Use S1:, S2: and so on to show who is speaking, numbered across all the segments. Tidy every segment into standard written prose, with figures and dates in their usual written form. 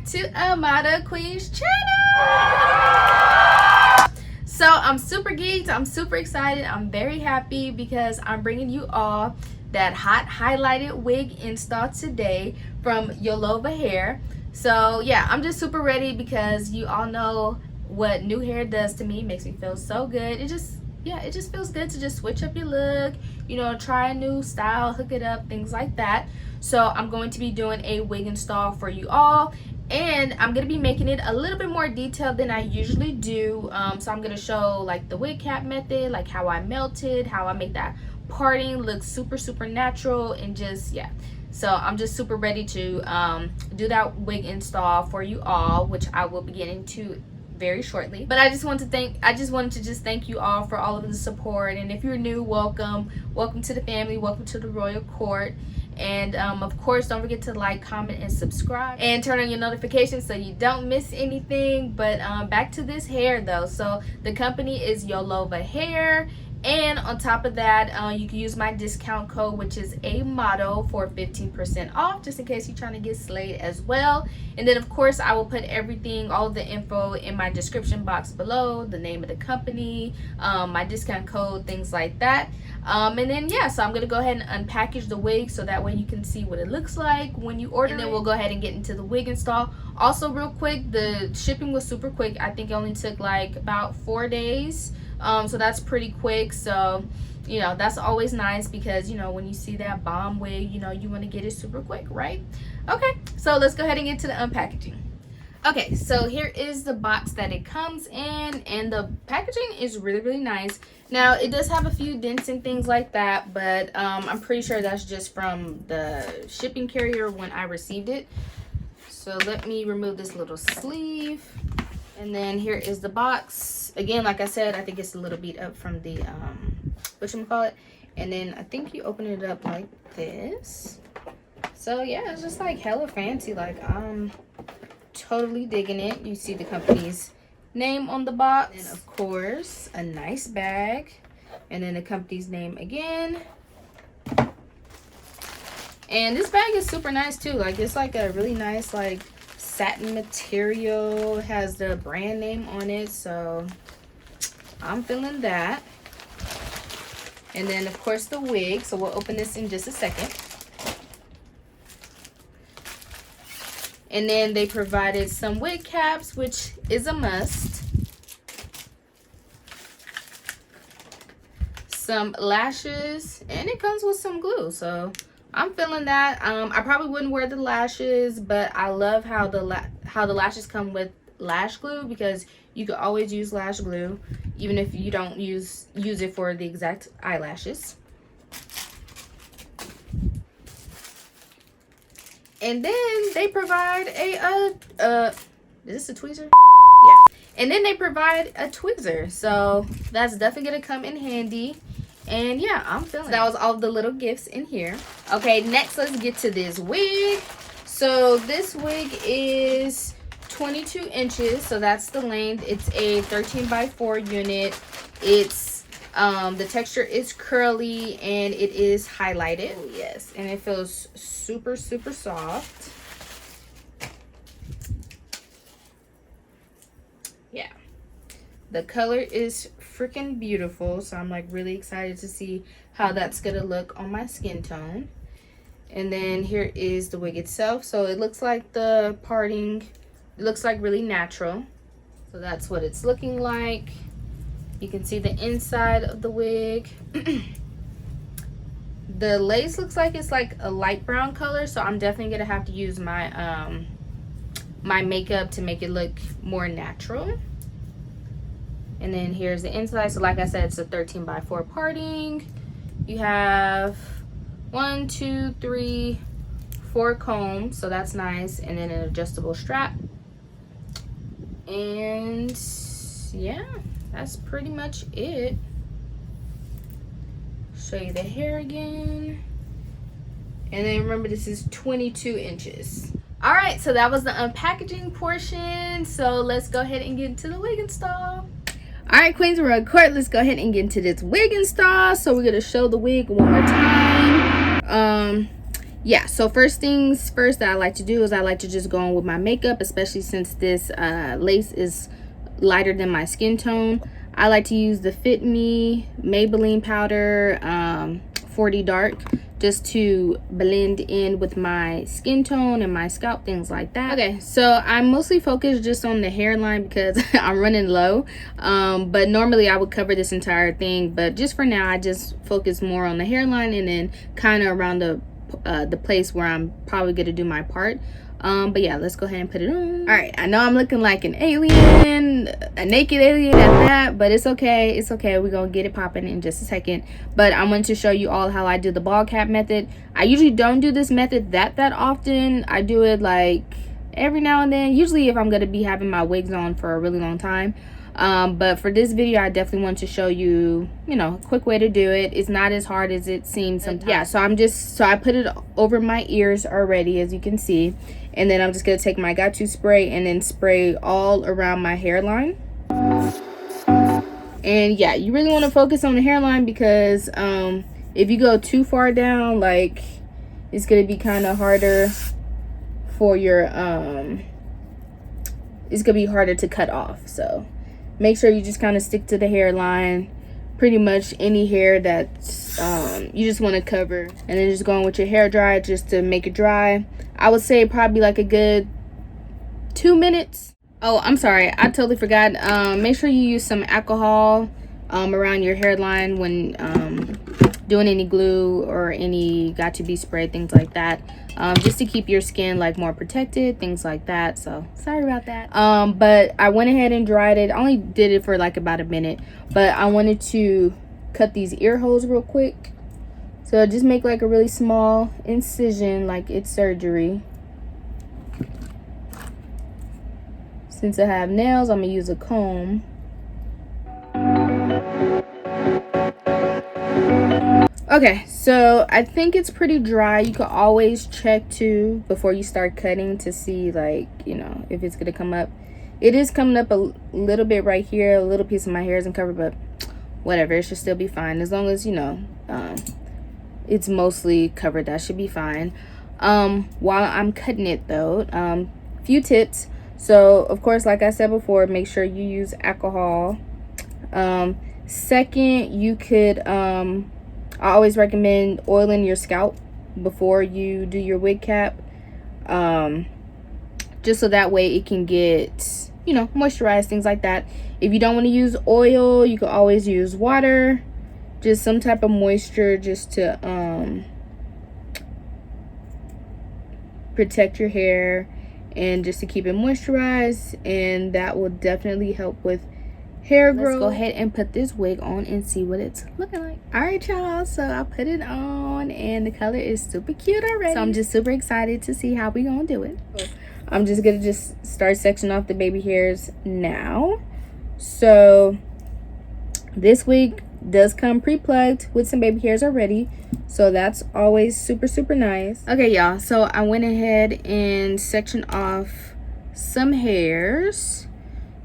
S1: back to AModel Queen's channel. So I'm super geeked, I'm super excited, I'm very happy because I'm bringing you all that hot highlighted wig install today from Yolova hair. So yeah, I'm just super ready because you all know what new hair does to me. It makes me feel so good. It just feels good to just switch up your look, you know, try a new style, hook it up, things like that. So I'm going to be doing a wig install for you all, and I'm going to be making it a little bit more detailed than I usually do. So I'm going to show like the wig cap method, like how I melted, how I make that parting look super natural, and just so I'm just super ready to do that wig install for you all, which I will be getting to very shortly. But I just wanted to thank you all for all of the support, and if you're new, welcome to the family, welcome to the royal court. And of course, don't forget to like, comment, and subscribe, and turn on your notifications so you don't miss anything. But back to this hair though. So the company is Yolova hair, and on top of that, you can use my discount code, which is AModel, for 15% off, just in case you're trying to get slayed as well. And then of course, I will put everything, all of the info in my description box below, the name of the company, my discount code, things like that. And then so I'm gonna go ahead and unpackage the wig so that way you can see what it looks like when you order. And then we'll go ahead and get into the wig install. Also, real quick, the shipping was super quick. I think it only took like about 4 days. So that's pretty quick. So, you know, that's always nice because, you know, when you see that bomb wig, you know, you want to get it super quick, right? Okay, so let's go ahead and get to the unpackaging. Okay, so here is the box that it comes in, and the packaging is really nice. Now, it does have a few dents and things like that, but I'm pretty sure that's just from the shipping carrier when I received it. So let me remove this little sleeve. And then here is the box. Again, like I said, I think it's a little beat up from the whatchamacallit. And then I think you open it up like this. So yeah, it's just like hella fancy. Like, I'm totally digging it. You see the company's name on the box, and of course a nice bag, and then the company's name again. And this bag is super nice too. Like, it's like a really nice like satin material. It has the brand name on it, so I'm feeling that. And then of course the wig, so we'll open this in just a second. And then they provided some wig caps, which is a must. Some lashes, and it comes with some glue, so I'm feeling that. I probably wouldn't wear the lashes, but I love how the lashes come with lash glue, because you could always use lash glue even if you don't use it for the exact eyelashes. And then they provide a is this a tweezer? Yeah. And then they provide a tweezer, so that's definitely gonna come in handy. And yeah, I'm feeling it. That was all the little gifts in here. Okay, next let's get to this wig. So this wig is 22 inches, so that's the length. It's a 13x4 unit. It's the texture is curly and it is highlighted. Oh yes, and it feels super soft. Yeah, the color is freaking beautiful, so I'm like really excited to see how that's gonna look on my skin tone. And then here is the wig itself. So it looks like the parting, it looks like really natural. So that's what it's looking like. You can see the inside of the wig. The lace looks like it's like a light brown color, so I'm definitely gonna have to use my my makeup to make it look more natural. And then here's the inside. So like I said, it's a 13x4 parting. You have 1, 2, 3, 4 combs, so that's nice, and then an adjustable strap. And yeah, that's pretty much it. Show you the hair again. And then remember, this is 22 inches. All right, so that was the unpackaging portion. So let's go ahead and get into the wig install. All right, queens, we're on court. Let's go ahead and get into this wig install. So we're gonna show the wig one more time. yeah, so first things first that I like to do is I like to just go on with my makeup, especially since this lace is lighter than my skin tone. I like to use the Fit Me Maybelline powder 40 Dark, just to blend in with my skin tone and my scalp, things like that. Okay, so I'm mostly focused just on the hairline because I'm running low, but normally I would cover this entire thing, but just for now I just focus more on the hairline and then kind of around the place where I'm probably gonna do my part. But yeah, let's go ahead and put it on. All right, I know I'm looking like an alien, a naked alien at that, but it's okay. It's okay. We're gonna get it popping in just a second. But I wanted to show you all how I do the ball cap method. I usually don't do this method that often. I do it like every now and then, usually if I'm gonna be having my wigs on for a really long time. But for this video I definitely want to show you, you know, a quick way to do it. It's not as hard as it seems sometimes. Yeah, so I put it over my ears already, as you can see, and then I'm just gonna take my got to spray and then spray all around my hairline. And yeah, you really want to focus on the hairline because if you go too far down, like, it's gonna be kind of harder for your it's gonna be harder to cut off. So make sure you just kind of stick to the hairline, pretty much any hair that you just want to cover, and then just going with your hair dryer just to make it dry. I would say probably like a good 2 minutes. Oh, I'm sorry, I totally forgot. Make sure you use some alcohol around your hairline when doing any glue or any got to be spray, things like that, just to keep your skin like more protected, things like that. So sorry about that. But I went ahead and dried it. I only did it for like about a minute, but I wanted to cut these ear holes real quick. So just make like a really small incision, like it's surgery. Since I have nails, I'm gonna use a comb. Okay, so I think it's pretty dry. You can always check too before you start cutting to see, like, you know, if it's gonna come up. It is coming up a little bit right here. A little piece of my hair isn't covered, but whatever, it should still be fine as long as, you know, it's mostly covered. That should be fine. While I'm cutting it though, few tips. So of course, like I said before, make sure you use alcohol. Second, you could I always recommend oiling your scalp before you do your wig cap, just so that way it can get, you know, moisturized, things like that. If you don't want to use oil, you can always use water, just some type of moisture, just to protect your hair and just to keep it moisturized, and that will definitely help with hair growth. Let's go ahead and put this wig on and see what it's looking like. All right, y'all, so I put it on and the color is super cute already. So I'm just super excited to see how we gonna do it. I'm just gonna start sectioning off the baby hairs now. So this wig does come pre-plugged with some baby hairs already, so that's always super nice. Okay, y'all, so I went ahead and sectioned off some hairs.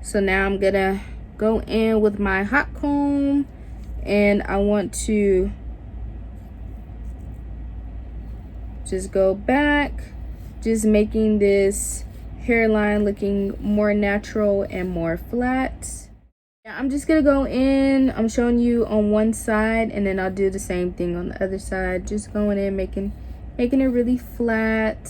S1: So now I'm gonna go in with my hot comb, and I want to just go back, just making this hairline looking more natural and more flat. I'm just gonna go in, I'm showing you on one side, and then I'll do the same thing on the other side, just going in, making it really flat.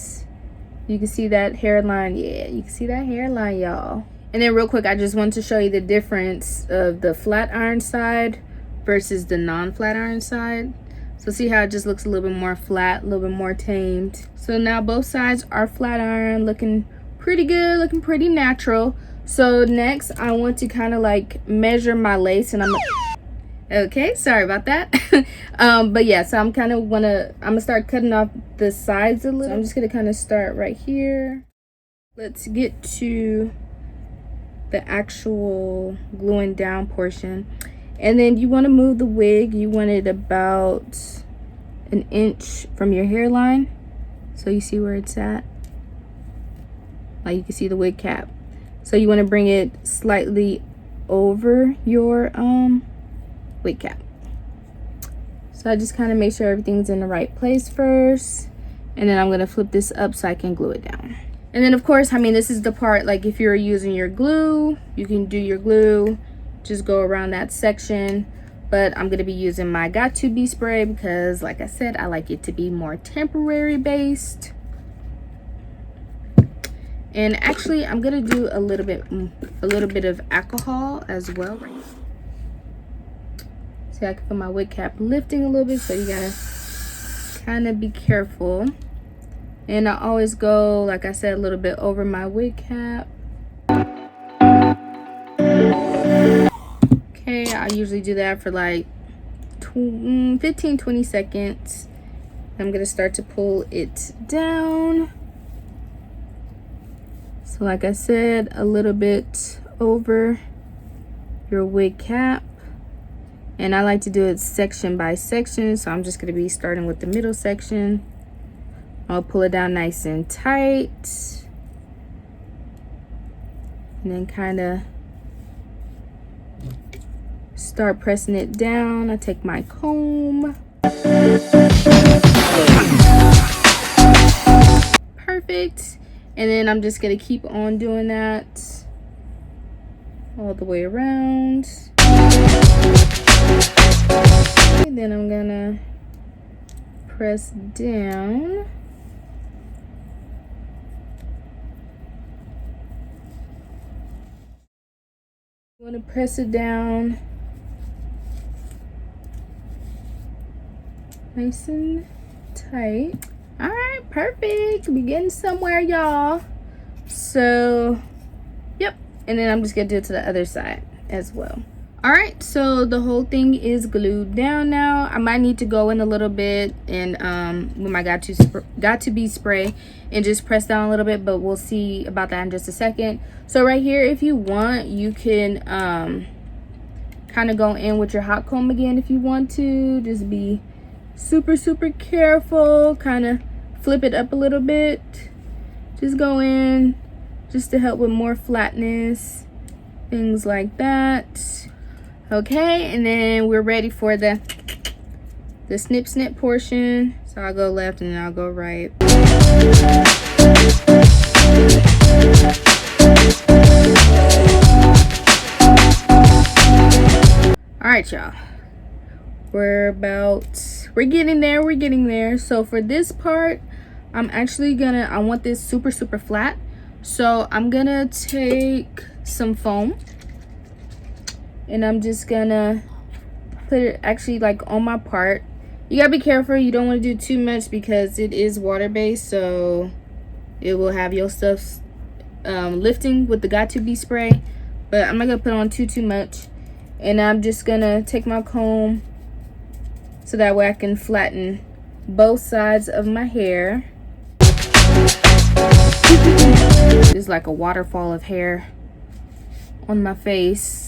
S1: You can see that hairline. Yeah, you can see that hairline, y'all. And then real quick, I just want to show you the difference of the flat iron side versus the non-flat iron side. So see how it just looks a little bit more flat, a little bit more tamed. So now both sides are flat iron, looking pretty good, looking pretty natural. So next I want to kind of like measure my lace, and okay, sorry about that. But yeah, so I'm gonna start cutting off the sides a little. So I'm just gonna kind of start right here. Let's get to the actual gluing down portion, and then you want to move the wig. You want it about an inch from your hairline, so you see where it's at, like you can see the wig cap. So you want to bring it slightly over your wig cap. So I just kind of make sure everything's in the right place first, And then I'm gonna flip this up so I can glue it down. And then of course, I mean, this is the part, like if you're using your glue, you can do your glue, just go around that section. But I'm gonna be using my Got To Be spray because like I said, I like it to be more temporary based. And actually I'm gonna do a little bit of alcohol as well. See, I can feel my wig cap lifting a little bit, so you gotta kind of be careful. And I always go, like I said, a little bit over my wig cap. Okay, I usually do that for like 15-20 seconds. I'm gonna start to pull it down. So like I said, a little bit over your wig cap. And I like to do it section by section, so I'm just gonna be starting with the middle section. I'll pull it down nice and tight. And then kind of start pressing it down. I take my comb. Perfect. And then I'm just gonna keep on doing that all the way around. And then I'm gonna press down. I'm gonna press it down nice and tight. All right, perfect. We getting somewhere, y'all. So yep, and then I'm just gonna do it to the other side as well. All right, so the whole thing is glued down now. I might need to go in a little bit and with my Got To Be spray and just press down a little bit, but we'll see about that in just a second. So right here, if you want, you can kind of go in with your hot comb again if you want to. Just be super careful, kind of flip it up a little bit. Just go in just to help with more flatness, things like that. Okay, and then we're ready for the snip portion. So I'll go left and then I'll go right. All right, y'all, we're getting there. So for this part, I'm actually I want this super flat. So I'm gonna take some foam and I'm just gonna put it actually like on my part. You gotta be careful, you don't want to do too much because it is water based, so it will have your stuff lifting with the Got To Be spray. But I'm not gonna put on too much. And I'm just gonna take my comb so that way I can flatten both sides of my hair. It's like a waterfall of hair on my face.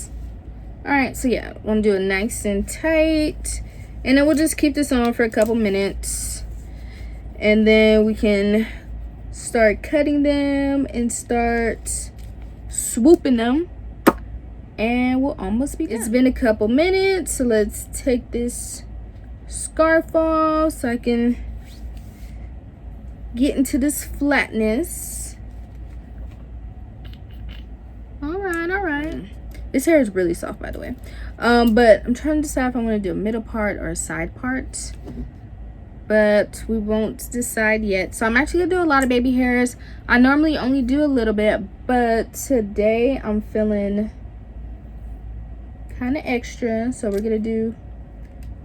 S1: All right, so yeah, I want to do it nice and tight, and then we'll just keep this on for a couple minutes, and then we can start cutting them and start swooping them, and we'll almost be done. It's been a couple minutes, so let's take this scarf off so I can get into this flatness. All right. This hair is really soft, by the way. But I'm trying to decide if I'm going to do a middle part or a side part. But we won't decide yet. So I'm actually going to do a lot of baby hairs. I normally only do a little bit, but today I'm feeling kind of extra. So we're going to do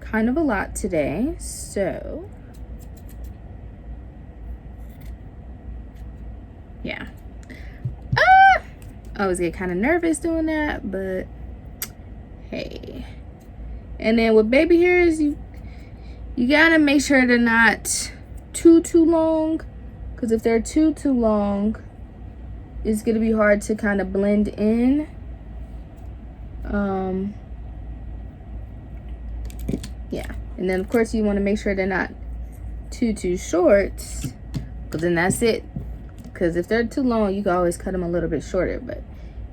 S1: kind of a lot today. So yeah. I always get kind of nervous doing that, but hey. And then with baby hairs, you gotta make sure they're not too long, because if they're too long, it's gonna be hard to kind of blend in. Yeah, and then of course you want to make sure they're not too short, because then that's it. Because if they're too long, you can always cut them a little bit shorter. But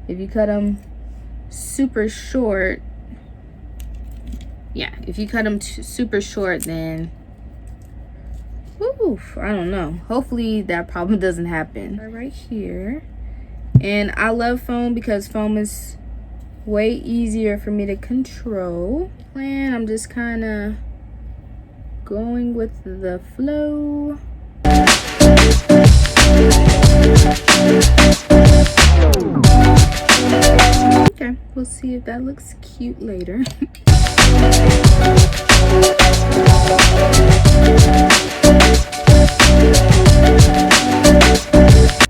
S1: if you cut them super short, yeah, if you cut them super short, then Oof, I don't know. Hopefully that problem doesn't happen. Right here. And I love foam because foam is way easier for me to control. And I'm just kind of going with the flow. Okay, we'll see if that looks cute later.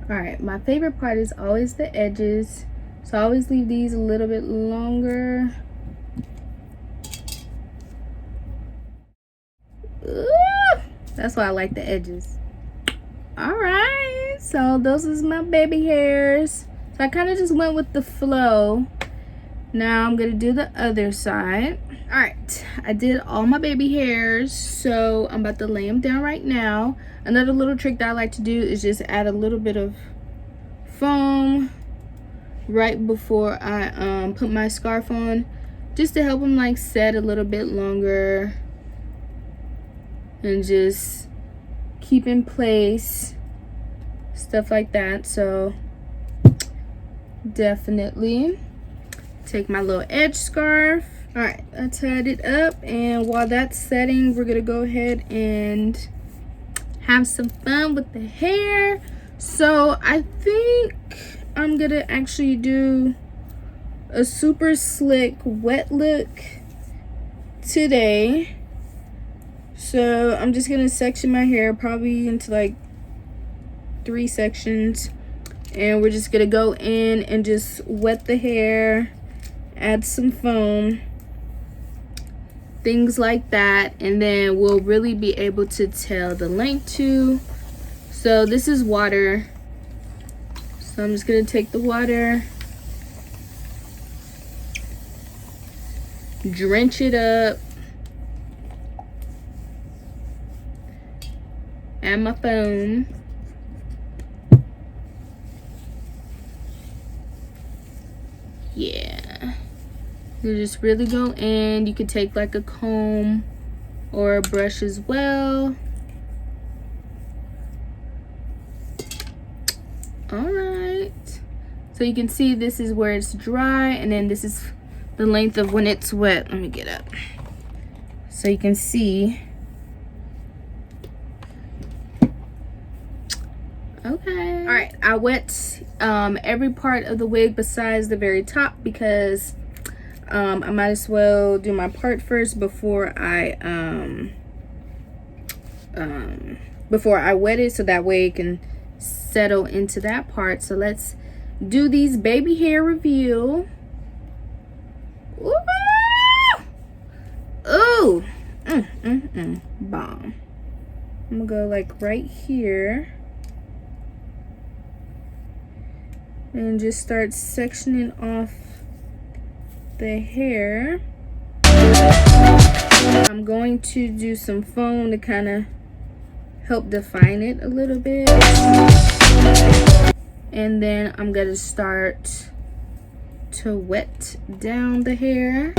S1: Alright, my favorite part is always the edges. So I always leave these a little bit longer. Ooh, that's why I like the edges. Alright, so those is my baby hairs. So I kind of just went with the flow. Now I'm gonna do the other side. All right, I did all my baby hairs, so I'm about to lay them down right now. Another little trick that I like to do is just add a little bit of foam right before I put my scarf on, just to help them like set a little bit longer and just keep in place, stuff like that. So definitely take my little edge scarf. All right, I tied it up, and while that's setting, we're gonna go ahead and have some fun with the hair. So I think I'm gonna actually do a super slick wet look today. So I'm just gonna section my hair probably into like 3 sections, and we're just gonna go in and just wet the hair, add some foam, things like that, and then we'll really be able to tell the length too. So this is water, so I'm just gonna take the water, drench it up, add my foam, yeah. You just really go in. You could take like a comb or a brush as well. All right, so you can see this is where it's dry, and then this is the length of when it's wet. Let me get up so you can see. Okay, all right, I wet every part of the wig besides the very top, because I might as well do my part first before I wet it, so that way it can settle into that part. So let's do these baby hair review. Ooh, ooh, bomb. I'm gonna go like right here and just start sectioning off the hair. I'm going to do some foam to kind of help define it a little bit, and then I'm gonna start to wet down the hair.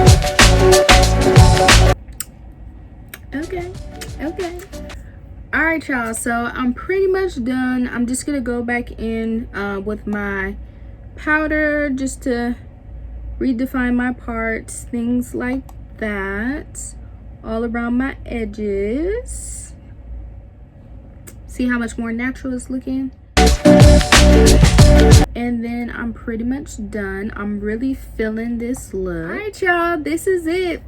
S1: Okay, all right y'all, so I'm pretty much done. I'm just gonna go back in with my powder just to redefine my parts, things like that, all around my edges. See how much more natural it's looking? And then I'm pretty much done. I'm really feeling this look. All right y'all, this is it,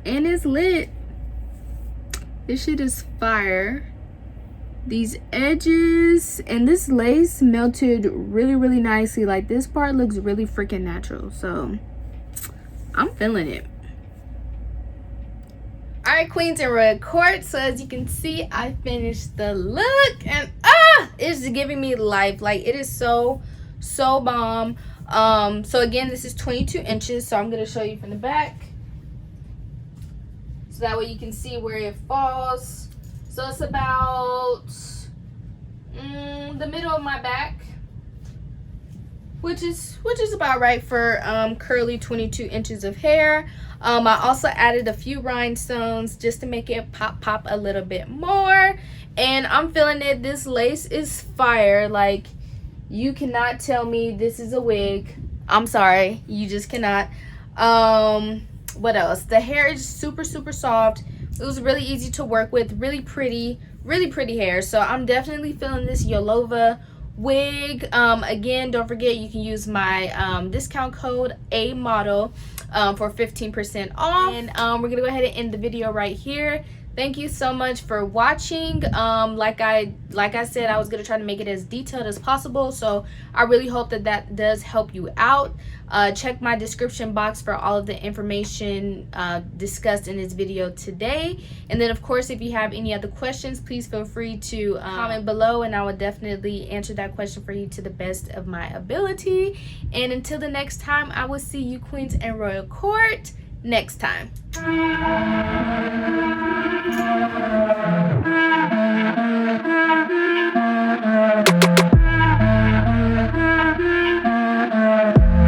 S1: and it's lit. This shit is fire. These edges and this lace melted really nicely. Like, this part looks really freaking natural, so I'm feeling it. All right, queens in red court, so as you can see, I finished the look, and it's giving me life. Like, it is so bomb. So again, this is 22 inches, so I'm gonna show you from the back, so that way you can see where it falls. So it's about the middle of my back. which is about right for curly 22 inches of hair. I also added a few rhinestones just to make it pop a little bit more, and I'm feeling it. This lace is fire. Like, you cannot tell me this is a wig. I'm sorry, you just cannot. What else? The hair is super soft. It was really easy to work with, really pretty hair. So I'm definitely feeling this Yolova wig. Again, don't forget you can use my discount code AModel for 15% off. And we're gonna go ahead and end the video right here. Thank you so much for watching. Like I said, I was gonna try to make it as detailed as possible, so I really hope that does help you out. Check my description box for all of the information discussed in this video today. And then of course, if you have any other questions, please feel free to comment below, and I will definitely answer that question for you to the best of my ability. And until the next time, I will see you queens and royal court next time.